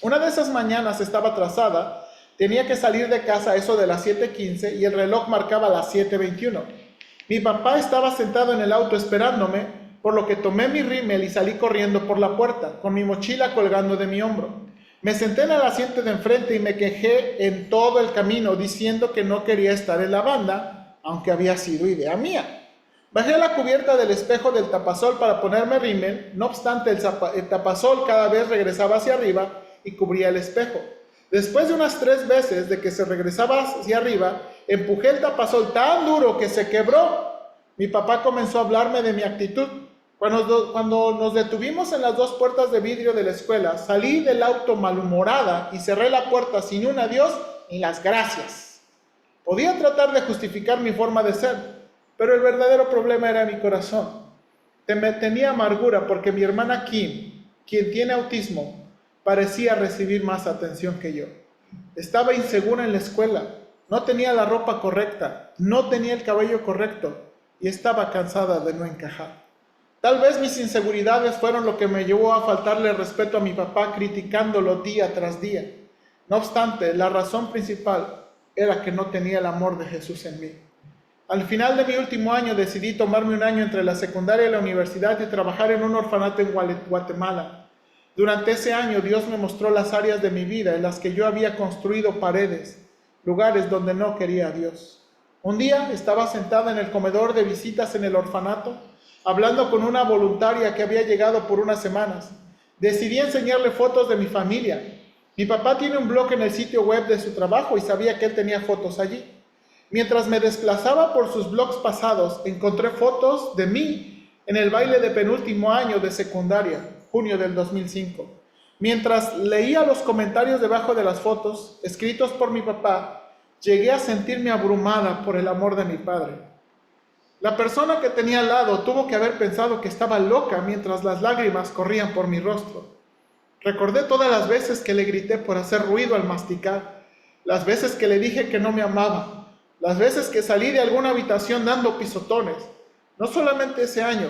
Una de esas mañanas estaba atrasada, tenía que salir de casa a eso de las 7:15 y el reloj marcaba las 7:21. Mi papá estaba sentado en el auto esperándome, por lo que tomé mi rímel y salí corriendo por la puerta, con mi mochila colgando de mi hombro. Me senté en el asiento de enfrente y me quejé en todo el camino, diciendo que no quería estar en la banda, aunque había sido idea mía. Bajé la cubierta del espejo del tapasol para ponerme rímel, no obstante el tapasol cada vez regresaba hacia arriba y cubría el espejo. Después de unas 3 veces de que se regresaba hacia arriba, empujé el tapasol tan duro que se quebró. Mi papá comenzó a hablarme de mi actitud. Cuando nos detuvimos en las 2 puertas de vidrio de la escuela, salí del auto malhumorada y cerré la puerta sin un adiós ni las gracias. Podía tratar de justificar mi forma de ser, pero el verdadero problema era mi corazón. Tenía amargura porque mi hermana Kim, quien tiene autismo, parecía recibir más atención que yo. Estaba insegura en la escuela, no tenía la ropa correcta, no tenía el cabello correcto y estaba cansada de no encajar. Tal vez mis inseguridades fueron lo que me llevó a faltarle respeto a mi papá, criticándolo día tras día. No obstante, la razón principal era que no tenía el amor de Jesús en mí. Al final de mi último año decidí tomarme un año entre la secundaria y la universidad y trabajar en un orfanato en Guatemala. Durante ese año Dios me mostró las áreas de mi vida en las que yo había construido paredes, lugares donde no quería a Dios. Un día estaba sentada en el comedor de visitas en el orfanato, hablando con una voluntaria que había llegado por unas semanas. Decidí enseñarle fotos de mi familia. Mi papá tiene un blog en el sitio web de su trabajo y sabía que él tenía fotos allí. Mientras me desplazaba por sus blogs pasados, encontré fotos de mí en el baile de penúltimo año de secundaria, junio del 2005. Mientras leía los comentarios debajo de las fotos, escritos por mi papá, llegué a sentirme abrumada por el amor de mi padre. La persona que tenía al lado tuvo que haber pensado que estaba loca mientras las lágrimas corrían por mi rostro. Recordé todas las veces que le grité por hacer ruido al masticar, las veces que le dije que no me amaba, las veces que salí de alguna habitación dando pisotones, no solamente ese año,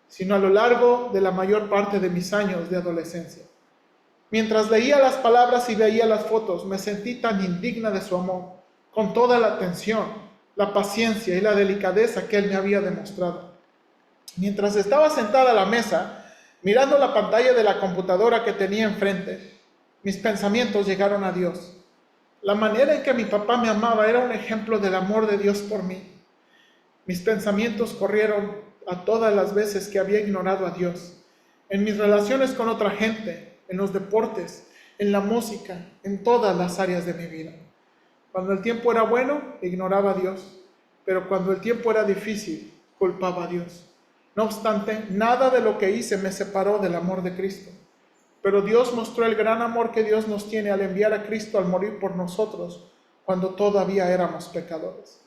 sino a lo largo de la mayor parte de mis años de adolescencia. Mientras leía las palabras y veía las fotos, me sentí tan indigna de su amor, con toda la atención, la paciencia y la delicadeza que él me había demostrado. Mientras estaba sentada a la mesa, mirando la pantalla de la computadora que tenía enfrente, mis pensamientos llegaron a Dios. La manera en que mi papá me amaba era un ejemplo del amor de Dios por mí. Mis pensamientos corrieron a todas las veces que había ignorado a Dios, en mis relaciones con otra gente, en los deportes, en la música, en todas las áreas de mi vida. Cuando el tiempo era bueno, ignoraba a Dios, pero cuando el tiempo era difícil, culpaba a Dios. No obstante, nada de lo que hice me separó del amor de Cristo. Pero Dios mostró el gran amor que Dios nos tiene al enviar a Cristo al morir por nosotros cuando todavía éramos pecadores.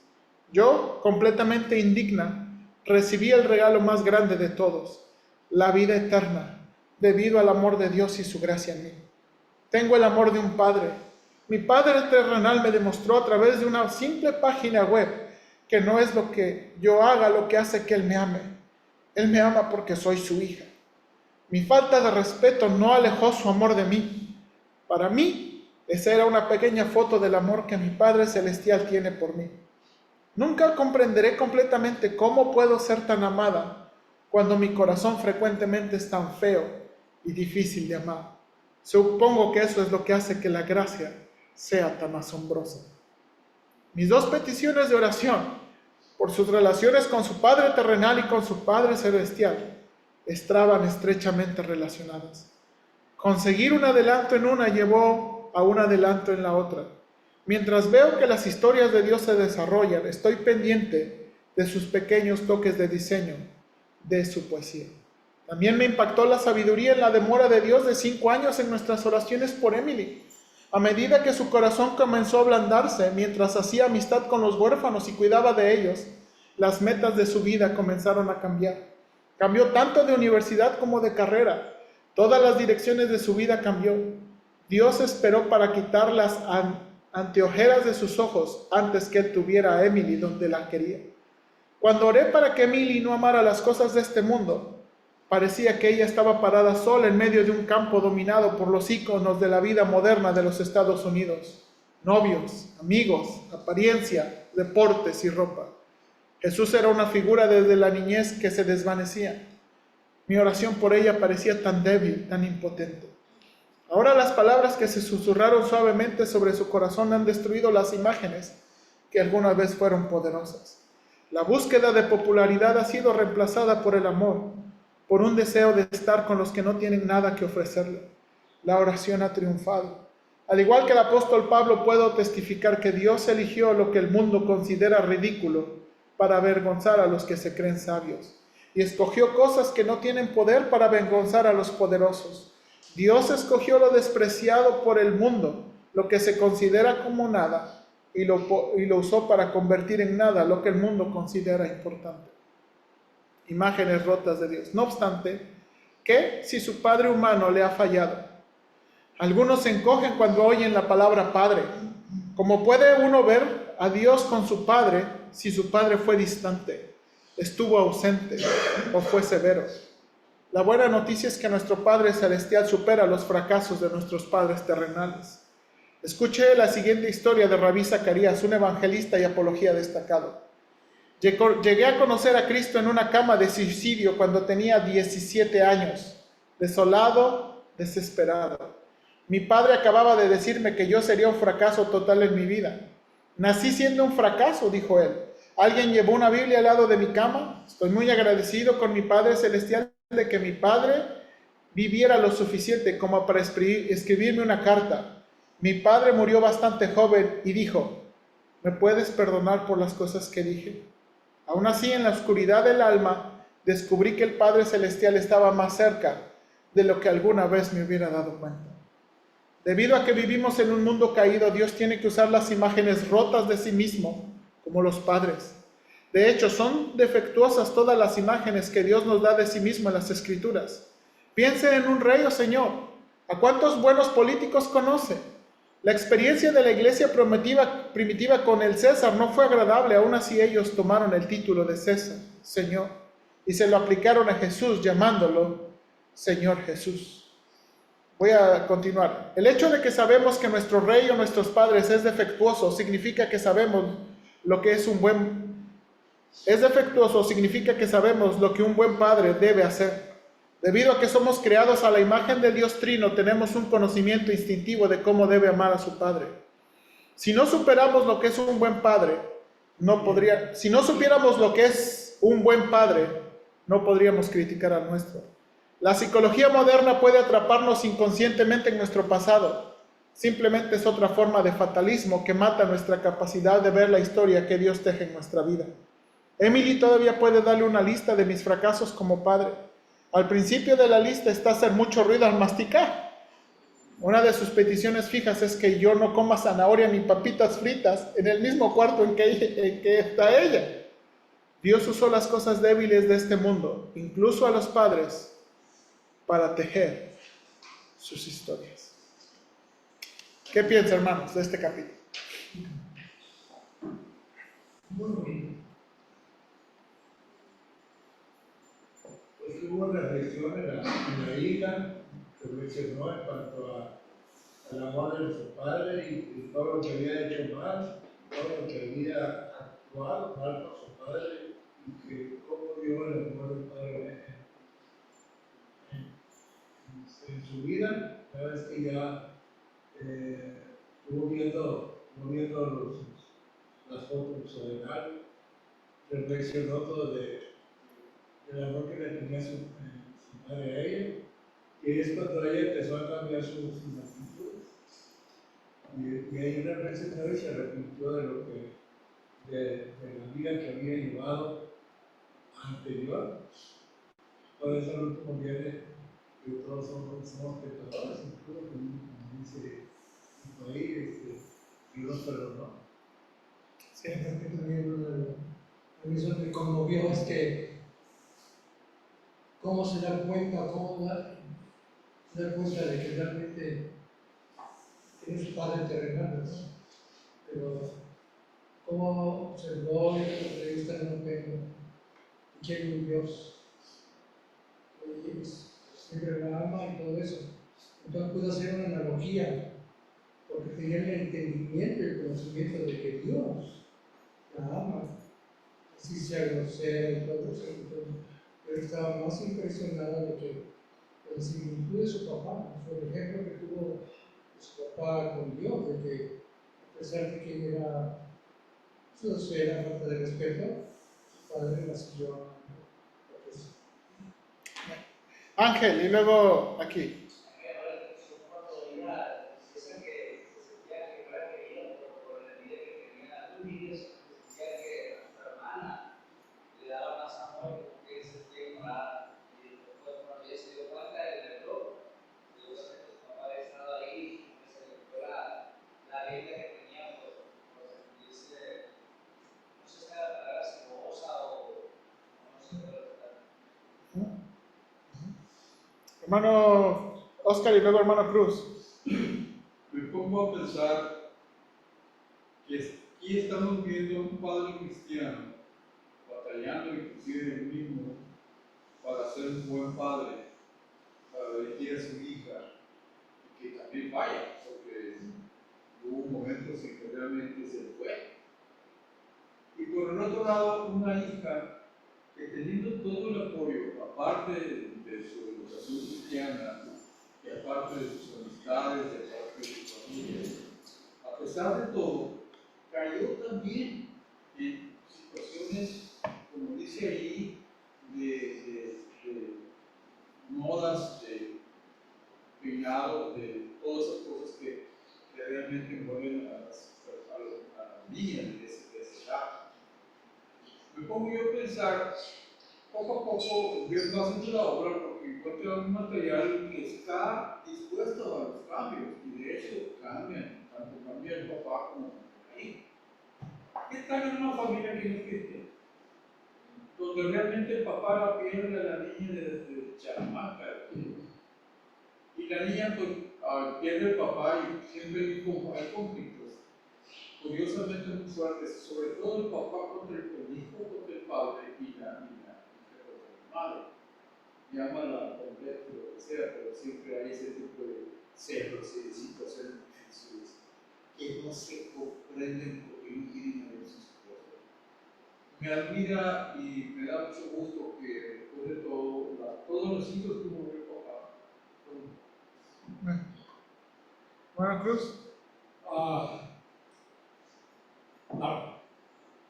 Yo, completamente indigna, recibí el regalo más grande de todos, la vida eterna, debido al amor de Dios y su gracia en mí. Tengo el amor de un Padre. Mi Padre terrenal me demostró a través de una simple página web que no es lo que yo haga lo que hace que Él me ame. Él me ama porque soy su hija. Mi falta de respeto no alejó su amor de mí. Para mí, esa era una pequeña foto del amor que mi Padre Celestial tiene por mí. Nunca comprenderé completamente cómo puedo ser tan amada cuando mi corazón frecuentemente es tan feo y difícil de amar. Supongo que eso es lo que hace que la gracia sea tan asombrosa. Mis dos peticiones de oración, por sus relaciones con su Padre terrenal y con su Padre celestial, estaban estrechamente relacionadas. Conseguir un adelanto en una llevó a un adelanto en la otra. Mientras veo que las historias de Dios se desarrollan, estoy pendiente de sus pequeños toques de diseño, de su poesía. También me impactó la sabiduría en la demora de Dios de 5 años en nuestras oraciones por Emily. A medida que su corazón comenzó a ablandarse, mientras hacía amistad con los huérfanos y cuidaba de ellos, las metas de su vida comenzaron a cambiar. Cambió tanto de universidad como de carrera. Todas las direcciones de su vida cambió. Dios esperó para quitar las anteojeras de sus ojos antes que él tuviera a Emily donde la quería. Cuando oré para que Emily no amara las cosas de este mundo, parecía que ella estaba parada sola en medio de un campo dominado por los íconos de la vida moderna de los Estados Unidos. Novios, amigos, apariencia, deportes y ropa. Jesús era una figura desde la niñez que se desvanecía. Mi oración por ella parecía tan débil, tan impotente. Ahora las palabras que se susurraron suavemente sobre su corazón han destruido las imágenes que alguna vez fueron poderosas. La búsqueda de popularidad ha sido reemplazada por el amor, por un deseo de estar con los que no tienen nada que ofrecerle. La oración ha triunfado. Al igual que el apóstol Pablo, puedo testificar que Dios eligió lo que el mundo considera ridículo para avergonzar a los que se creen sabios, y escogió cosas que no tienen poder para avergonzar a los poderosos. Dios escogió lo despreciado por el mundo, lo que se considera como nada, y lo usó para convertir en nada lo que el mundo considera importante. Imágenes rotas de Dios. No obstante, ¿qué si su padre humano le ha fallado? Algunos se encogen cuando oyen la palabra padre. ¿Cómo puede uno ver a Dios con su padre si su padre fue distante, estuvo ausente o fue severo? La buena noticia es que nuestro Padre Celestial supera los fracasos de nuestros padres terrenales. Escuché la siguiente historia de Rabí Zacarías, un evangelista y apología destacado. Llegué a conocer a Cristo en una cama de suicidio cuando tenía 17 años, desolado, desesperado. Mi padre acababa de decirme que yo sería un fracaso total en mi vida. Nací siendo un fracaso, dijo él. Alguien llevó una Biblia al lado de mi cama. Estoy muy agradecido con mi Padre Celestial de que mi padre viviera lo suficiente como para escribirme una carta. Mi padre murió bastante joven y dijo, ¿me puedes perdonar por las cosas que dije? Aún así, en la oscuridad del alma, descubrí que el Padre Celestial estaba más cerca de lo que alguna vez me hubiera dado cuenta. Debido a que vivimos en un mundo caído, Dios tiene que usar las imágenes rotas de sí mismo, como los padres. De hecho, son defectuosas todas las imágenes que Dios nos da de sí mismo en las Escrituras. Piense en un rey o señor. ¿A cuántos buenos políticos conoce? La experiencia de la iglesia primitiva con el César no fue agradable, aún así ellos tomaron el título de César, Señor, y se lo aplicaron a Jesús llamándolo Señor Jesús. Voy a continuar. El hecho de que sabemos que nuestro rey o nuestros padres es defectuoso significa que sabemos lo que es defectuoso significa que sabemos lo que un buen padre debe hacer. Debido a que somos creados a la imagen del Dios Trino, tenemos un conocimiento instintivo de cómo debe amar a su padre. Si no superamos lo que es un buen padre, si no supiéramos lo que es un buen padre, no podríamos criticar al nuestro. La psicología moderna puede atraparnos inconscientemente en nuestro pasado. Simplemente es otra forma de fatalismo que mata nuestra capacidad de ver la historia que Dios teje en nuestra vida. Emily todavía puede darle una lista de mis fracasos como padre. Al principio de la lista está hacer mucho ruido al masticar. Una de sus peticiones fijas es que yo no coma zanahoria ni papitas fritas en el mismo cuarto en que está ella. Dios usó las cosas débiles de este mundo, incluso a los padres, para tejer sus historias. ¿Qué piensan, hermanos, de este capítulo? Bueno, pues hubo una reflexión en la hija, reflexionó en cuanto al amor de su padre y todo lo que había hecho mal, todo lo que había actuado mal con su padre y que cómo dio el amor del padre en su vida. Una vez que ya estuvo viendo las fotos del álbum, reflexionó todo del amor que le tenía su madre a ella, y es cuando ella empezó a cambiar sus actitudes. Y ahí reflexionó y se arrepintió de la vida que había llevado anterior. Por eso al último viene que todos somos pecadores, incluso como dice ahí, Dios perdonó. Sí, creo que también a mí eso me conmovió, es que cómo se da cuenta, se da cuenta de que realmente tiene su padre terrenal, ¿verdad? Pero cómo observó y entrevista en un reino y quiere un Dios, y pues, siempre la ama y todo eso. Entonces puedo hacer una analogía, porque tenía el entendimiento y el conocimiento de que Dios la ama, así sea grosera y todo eso. Entonces, pero estaba más impresionada de la similitud de su papá, por ejemplo que tuvo su papá con Dios, de que a pesar de que él era falta de respeto, su padre la siguió amando. Ángel, y luego aquí. Hermano Oscar y luego hermano Cruz. Me pongo a pensar que aquí estamos viendo un padre cristiano batallando inclusive él mismo para ser un buen padre, para dirigir a su hija, y que también vaya, porque hubo momentos en que realmente se fue. Y por el otro otro lado, una hija que teniendo todo el apoyo, aparte de su educación cristiana, y aparte de sus amistades, y aparte de su familia, a pesar de todo, cayó también en situaciones, como dice ahí, de modas, de peinados, de todas esas cosas que realmente envuelven a las niñas de esa edad. Me pongo yo a pensar, poco a poco Dios va haciendo la obra porque encuentra un material que está dispuesto a los cambios y de hecho cambian, tanto cambia el papá como el hijo. ¿Qué tal en una familia que no es cristiana? Donde realmente el papá la pierde a la niña desde chamaca. Y la niña pues, pierde el papá y siempre hay conflictos curiosamente muy fuertes, sobre todo el papá contra el hijo, contra el padre y la hija contra la madre. Llámala completo, lo que sea, pero siempre hay ese tipo de celos y de situaciones difíciles que no se comprenden porque no tienen a Dios en su corazón. Me admira y me da mucho gusto que después de todo, todos los hijos tuvo el papá. Bueno, Cruz.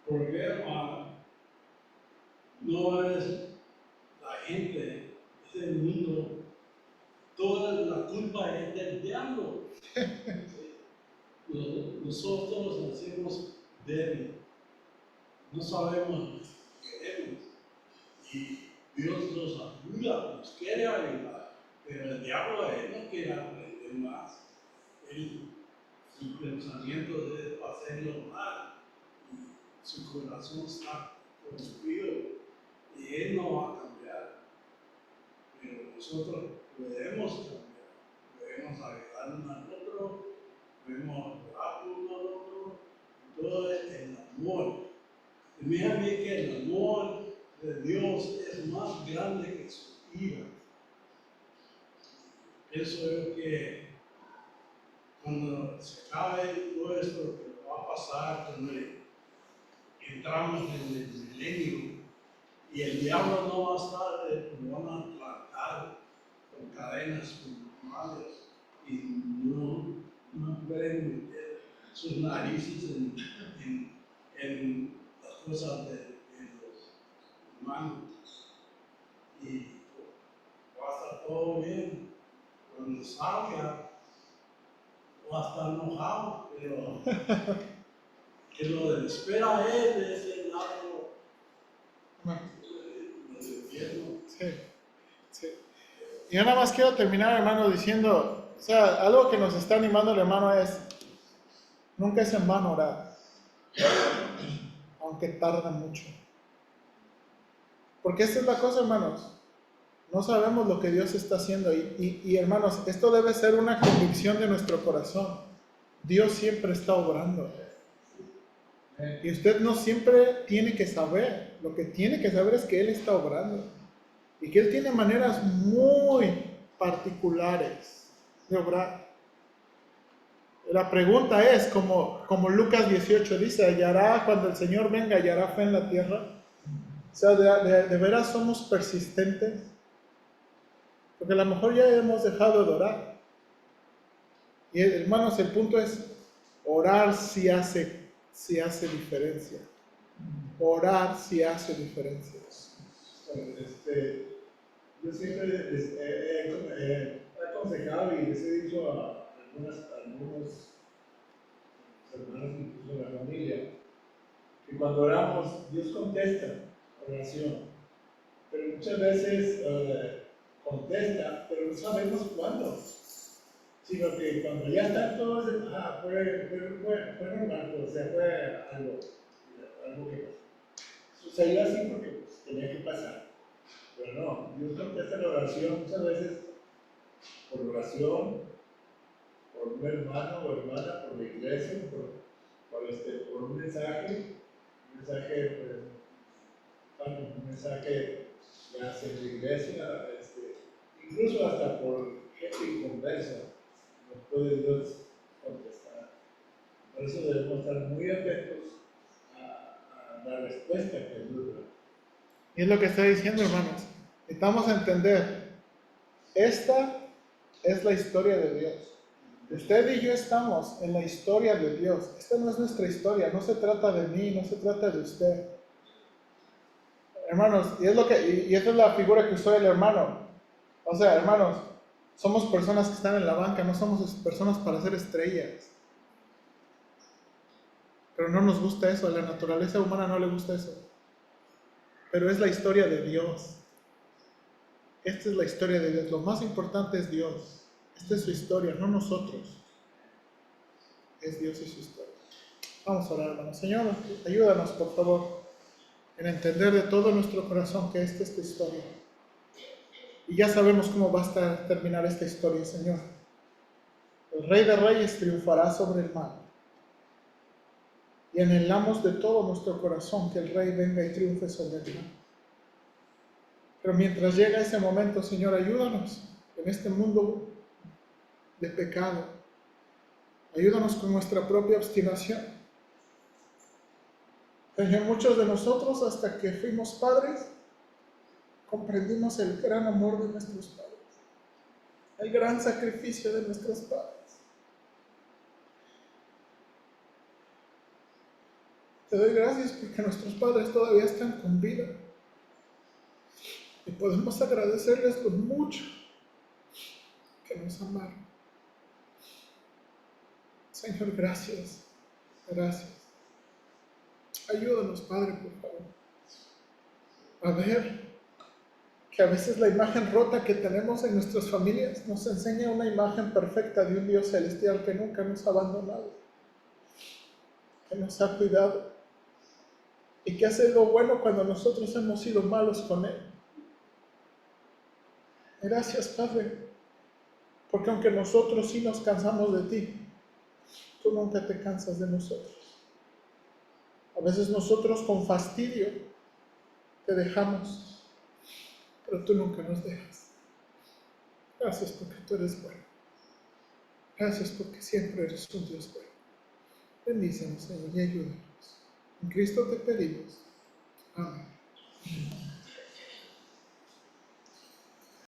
El problema no es la gente, es el mundo. Toda la culpa es del diablo. Nosotros nacimos débiles, no sabemos lo que queremos y Dios nos ayuda, nos quiere ayudar, pero el diablo él no quiere aprender más. Su pensamiento es hacerlo mal y su corazón está construido y él no va a cambiar, pero nosotros podemos cambiar, podemos ayudar uno al otro, podemos orar uno al otro, todo es el amor. Y mira que el amor de Dios es más grande que su ira. Pienso yo que cuando se acabe todo esto que va a pasar, cuando entramos en el milenio y el diablo no va a estar, lo van a plantar con cadenas, con males y no pueden meter sus narices en las cosas de los humanos y va a estar todo bien. Cuando salga va a estar enojado, pero que lo espera a él es el lado del infierno. Sí, sí. Y yo nada más quiero terminar, hermano, diciendo, o sea, algo que nos está animando el hermano es, nunca es en vano orar, aunque tarda mucho. Porque esta es la cosa, hermanos, no sabemos lo que Dios está haciendo y hermanos, esto debe ser una convicción de nuestro corazón. Dios siempre está obrando. Y usted no siempre tiene que saber, lo que tiene que saber es que Él está obrando. Y que Él tiene maneras muy particulares de obrar. La pregunta es, como Lucas 18 dice, ¿hallará cuando el Señor venga, hallará fe en la tierra? O sea, ¿de veras somos persistentes? Porque a lo mejor ya hemos dejado de orar. Y hermanos, el punto es, orar si hace diferencia. Orar si hace diferencia. Yo siempre les he aconsejado y les he dicho a algunos hermanos, incluso a la familia, que cuando oramos, Dios contesta oración, pero muchas veces contesta, pero no sabemos cuándo, sino que cuando ya están todos, fue normal, o sea, fue algo que pasó. Sucedió así porque pues, tenía que pasar. Pero no, Dios contesta la oración muchas veces por oración, por un hermano o hermana, por la iglesia, por un mensaje, un mensaje que hace en la iglesia, incluso hasta por gente inconversa, nos puede Dios contestar. Por eso debemos estar muy atentos a la respuesta que dura. Y es lo que estoy diciendo, hermanos. Necesitamos entender, esta es la historia de Dios. Usted y yo estamos en la historia de Dios. Esta no es nuestra historia, no se trata de mí, no se trata de usted. Hermanos, y esa es la figura que usó el hermano. O sea, hermanos, somos personas que están en la banca, no somos personas para ser estrellas. Pero no nos gusta eso, a la naturaleza humana no le gusta eso. Pero es la historia de Dios. Esta es la historia de Dios. Lo más importante es Dios. Esta es su historia, no nosotros. Es Dios y su historia. Vamos a orar, hermanos. Señor, ayúdanos, por favor, en entender de todo nuestro corazón que esta es tu historia. Y ya sabemos cómo va a terminar esta historia, Señor. El Rey de Reyes triunfará sobre el mal. Y anhelamos de todo nuestro corazón que el Rey venga y triunfe sobre el mal. Pero mientras llega ese momento, Señor, ayúdanos en este mundo de pecado. Ayúdanos con nuestra propia obstinación. Señor, muchos de nosotros, hasta que fuimos padres, comprendimos el gran amor de nuestros padres, el gran sacrificio de nuestros padres. Te doy gracias porque nuestros padres todavía están con vida y podemos agradecerles lo mucho que nos amaron. Señor, gracias, gracias. Ayúdanos, Padre, por favor, a ver que a veces la imagen rota que tenemos en nuestras familias nos enseña una imagen perfecta de un Dios celestial que nunca nos ha abandonado, que nos ha cuidado y que hace lo bueno cuando nosotros hemos sido malos con Él. Gracias, Padre, porque aunque nosotros sí nos cansamos de ti, tú nunca te cansas de nosotros. A veces nosotros con fastidio te dejamos, pero tú nunca nos dejas. Gracias porque tú eres bueno. Gracias porque siempre eres un Dios bueno. Bendícenos, Señor, y ayúdanos. En Cristo te pedimos. Amén.